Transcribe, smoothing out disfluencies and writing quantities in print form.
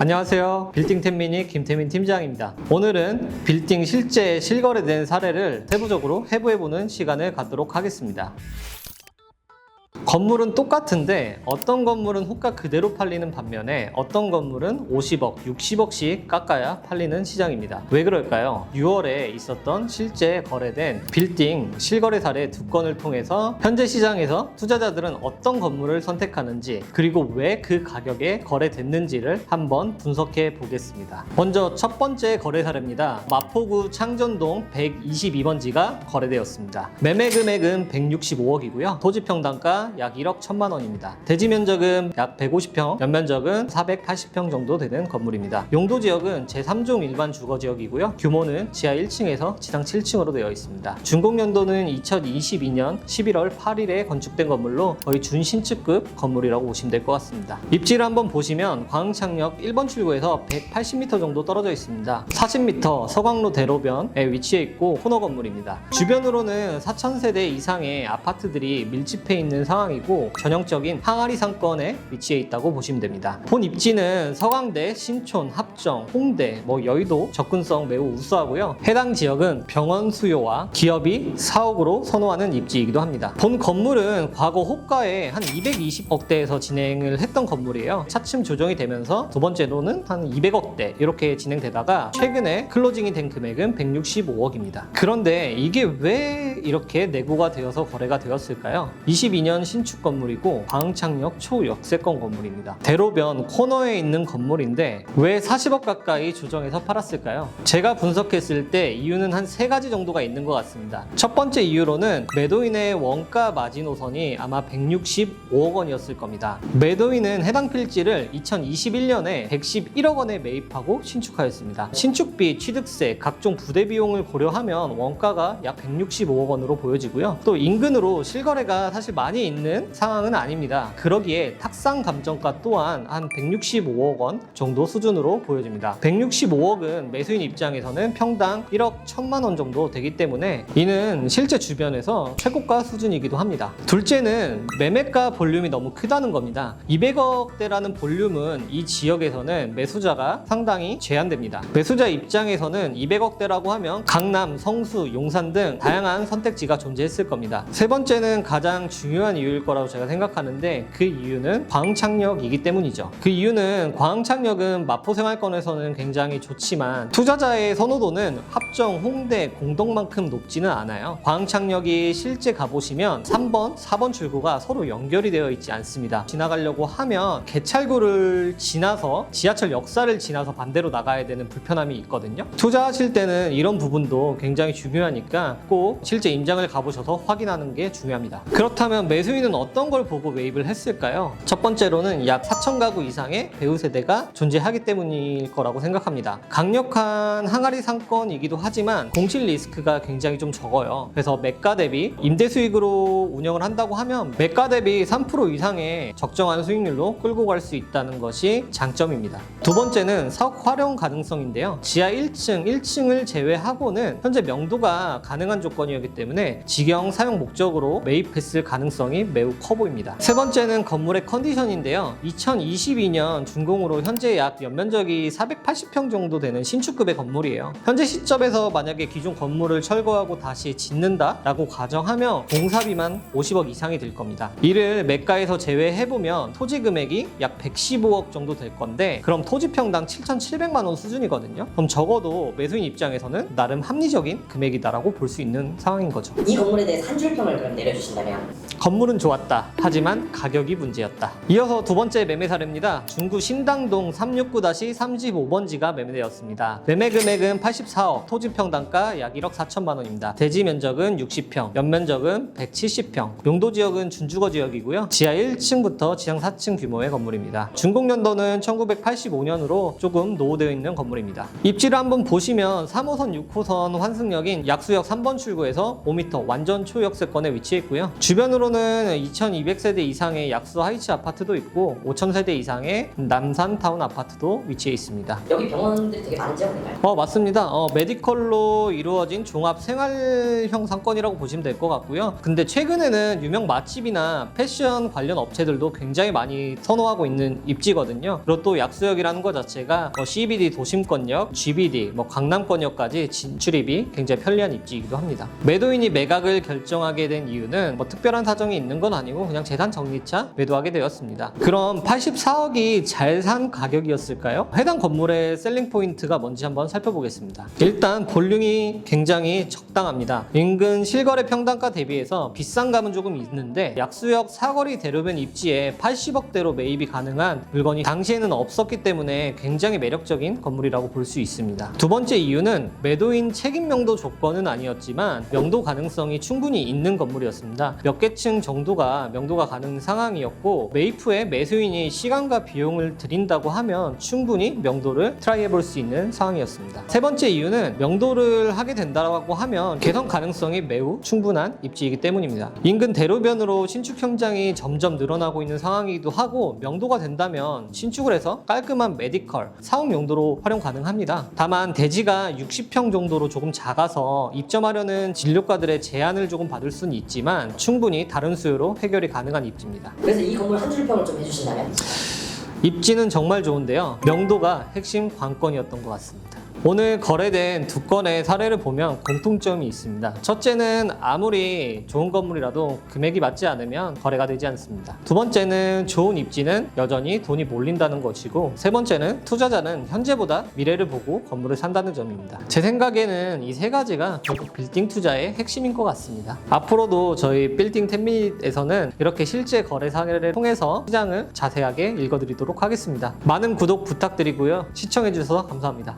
안녕하세요. 빌딩 텐미니 김태민 팀장입니다. 오늘은 빌딩 실제 실거래된 사례를 세부적으로 해부해보는 시간을 갖도록 하겠습니다. 건물은 똑같은데 어떤 건물은 호가 그대로 팔리는 반면에 어떤 건물은 50억, 60억씩 깎아야 팔리는 시장입니다. 왜 그럴까요? 6월에 있었던 실제 거래된 빌딩 실거래 사례 2건을 통해서 현재 시장에서 투자자들은 어떤 건물을 선택하는지, 그리고 왜 그 가격에 거래됐는지를 한번 분석해 보겠습니다. 먼저 첫 번째 거래 사례입니다. 마포구 창전동 122번지가 거래되었습니다. 매매 금액은 165억이고요. 토지 평당가 약 1억 1천만 원입니다. 대지 면적은 약 150평, 연면적은 480평 정도 되는 건물입니다. 용도 지역은 제3종 일반 주거 지역이고요. 규모는 지하 1층에서 지상 7층으로 되어 있습니다. 준공 연도는 2022년 11월 8일에 건축된 건물로 거의 준신축급 건물이라고 보시면 될 것 같습니다. 입지를 한번 보시면 광흥창역 1번 출구에서 180m 정도 떨어져 있습니다. 40m 서강로 대로변에 위치해 있고 코너 건물입니다. 주변으로는 4,000세대 이상의 아파트들이 밀집해 있는 상황이고 전형적인 항아리 상권에 위치해 있다고 보시면 됩니다. 본 입지는 서강대, 신촌, 합정, 홍대, 여의도 접근성 매우 우수하고요. 해당 지역은 병원 수요와 기업이 사옥으로 선호하는 입지이기도 합니다. 본 건물은 과거 호가에 한 220억대에서 진행을 했던 건물이에요. 차츰 조정이 되면서 두 번째로는 한 200억대 이렇게 진행되다가 최근에 클로징이 된 금액은 165억입니다. 그런데 이게 왜 이렇게 내고가 되어서 거래가 되었을까요? 22년 신축 건물이고 광흥창역 초역세권 건물입니다. 대로변 코너에 있는 건물인데 왜 40억 가까이 조정해서 팔았을까요? 제가 분석했을 때 이유는 한 3가지 정도가 있는 것 같습니다. 첫 번째 이유로는 매도인의 원가 마지노선이 아마 165억 원이었을 겁니다. 매도인은 해당 필지를 2021년에 111억 원에 매입하고 신축하였습니다. 신축비, 취득세, 각종 부대 비용을 고려하면 원가가 약 165억 원으로 보여지고요. 또 인근으로 실거래가 사실 많이 있는 상황은 아닙니다. 그러기에 탁상 감정가 또한 한 165억 원 정도 수준으로 보여집니다. 165억은 매수인 입장에서는 평당 1억 1천만 원 정도 되기 때문에 이는 실제 주변에서 최고가 수준이기도 합니다. 둘째는 매매가 볼륨이 너무 크다는 겁니다. 200억대라는 볼륨은 이 지역에서는 매수자가 상당히 제한됩니다. 매수자 입장에서는 200억대라고 하면 강남, 성수, 용산 등 다양한 선택지가 존재했을 겁니다. 세 번째는 가장 중요한 이유일 거라고 제가 생각하는데 그 이유는 광흥창역이기 때문이죠. 그 이유는 광흥창역은 마포생활권에서는 굉장히 좋지만 투자자의 선호도는 합정, 홍대, 공덕만큼 높지는 않아요. 광흥창역이 실제 가보시면 3번, 4번 출구가 서로 연결이 되어 있지 않습니다. 지나가려고 하면 개찰구를 지나서 지하철 역사를 지나서 반대로 나가야 되는 불편함이 있거든요. 투자하실 때는 이런 부분도 굉장히 중요하니까 꼭 실제 임장을 가보셔서 확인하는 게 중요합니다. 그렇다면 매수인은 어떤 걸 보고 매입을 했을까요? 첫 번째로는 약 4천 가구 이상의 배우 세대가 존재하기 때문일 거라고 생각합니다. 강력한 항아리 상권이기도 하지만 공실 리스크가 굉장히 좀 적어요. 그래서 매가 대비 임대 수익으로 운영을 한다고 하면 매가 대비 3% 이상의 적정한 수익률로 끌고 갈 수 있다는 것이 장점입니다. 두 번째는 사업 활용 가능성인데요. 지하 1층, 1층을 제외하고는 현재 명도가 가능한 조건이었기 때문에 직영 사용 목적으로 매입했을 가능성이 매우 커 보입니다. 세 번째는 건물의 컨디션인데요. 2022년 준공으로 현재 약 연면적이 480평 정도 되는 신축급의 건물이에요. 현재 시점에서 만약에 기존 건물을 철거하고 다시 짓는다라고 가정하면 공사비만 50억 이상이 들 겁니다. 이를 매가에서 제외해보면 토지 금액이 약 115억 정도 될 건데 그럼 토지 평당 7,700만 원 수준이거든요. 그럼 적어도 매수인 입장에서는 나름 합리적인 금액이다라고 볼 수 있는 상황인 거죠. 이 건물에 대해서 한 줄평을 그럼 내려주신다면? 건물은 좋았다. 하지만 가격이 문제였다. 이어서 두 번째 매매 사례입니다. 중구 신당동 369-35번지가 매매되었습니다. 매매 금액은 84억, 토지 평당가 약 1억 4천만 원입니다. 대지 면적은 60평, 연면적은 170평, 용도 지역은 준주거 지역이고요. 지하 1층부터 지상 4층 규모의 건물입니다. 준공 연도는 1985년으로 조금 노후되어 있는 건물입니다. 입지를 한번 보시면 3호선, 6호선 환승역인 약수역 3번 출구에서 5m 완전 초역세권에 위치해 있고요. 주변으로는 앞으로는 2200세대 이상의 약수 하이츠 아파트도 있고 5000세대 이상의 남산타운 아파트도 위치해 있습니다. 여기 병원들이 되게 많은 지역인가요? 맞습니다. 메디컬로 이루어진 종합 생활형 상권이라고 보시면 될 것 같고요. 근데 최근에는 유명 맛집이나 패션 관련 업체들도 굉장히 많이 선호하고 있는 입지거든요. 그리고 또 약수역이라는 것 자체가 CBD 도심권역, GBD, 강남권역까지 진출입이 굉장히 편리한 입지이기도 합니다. 매도인이 매각을 결정하게 된 이유는 특별한 사정이 있는 건 아니고 그냥 재산 정리차 매도하게 되었습니다. 그럼 84억이 잘 산 가격이었을까요? 해당 건물의 셀링 포인트가 뭔지 한번 살펴보겠습니다. 일단 볼륨이 굉장히 적당합니다. 인근 실거래 평당가 대비해서 비싼 감은 조금 있는데 약수역 사거리 대로변 입지에 80억대로 매입이 가능한 물건이 당시에는 없었기 때문에 굉장히 매력적인 건물이라고 볼 수 있습니다. 두 번째 이유는 매도인 책임 명도 조건은 아니었지만 명도 가능성이 충분히 있는 건물이었습니다. 몇 개 층 정도가 명도가 가능한 상황이었고 매입 후에 매수인이 시간과 비용을 들인다고 하면 충분히 명도를 트라이 해볼 수 있는 상황이었습니다. 세 번째 이유는 명도를 하게 된다고 하면 개선 가능성이 매우 충분한 입지이기 때문입니다. 인근 대로변으로 신축 현장이 점점 늘어나고 있는 상황이기도 하고 명도가 된다면 신축을 해서 깔끔한 메디컬, 사옥 용도로 활용 가능합니다. 다만 대지가 60평 정도로 조금 작아서 입점하려는 진료과들의 제한을 조금 받을 수는 있지만 충분히 다른 수요로 해결이 가능한 입지입니다. 그래서 이 건물 한 줄 평을 좀 해주신다면? 입지는 정말 좋은데요. 명도가 핵심 관건이었던 것 같습니다. 오늘 거래된 두 건의 사례를 보면 공통점이 있습니다. 첫째는 아무리 좋은 건물이라도 금액이 맞지 않으면 거래가 되지 않습니다. 두 번째는 좋은 입지는 여전히 돈이 몰린다는 것이고, 세 번째는 투자자는 현재보다 미래를 보고 건물을 산다는 점입니다. 제 생각에는 이 세 가지가 결국 빌딩 투자의 핵심인 것 같습니다. 앞으로도 저희 빌딩 10미닛에서는 이렇게 실제 거래 사례를 통해서 시장을 자세하게 읽어드리도록 하겠습니다. 많은 구독 부탁드리고요. 시청해주셔서 감사합니다.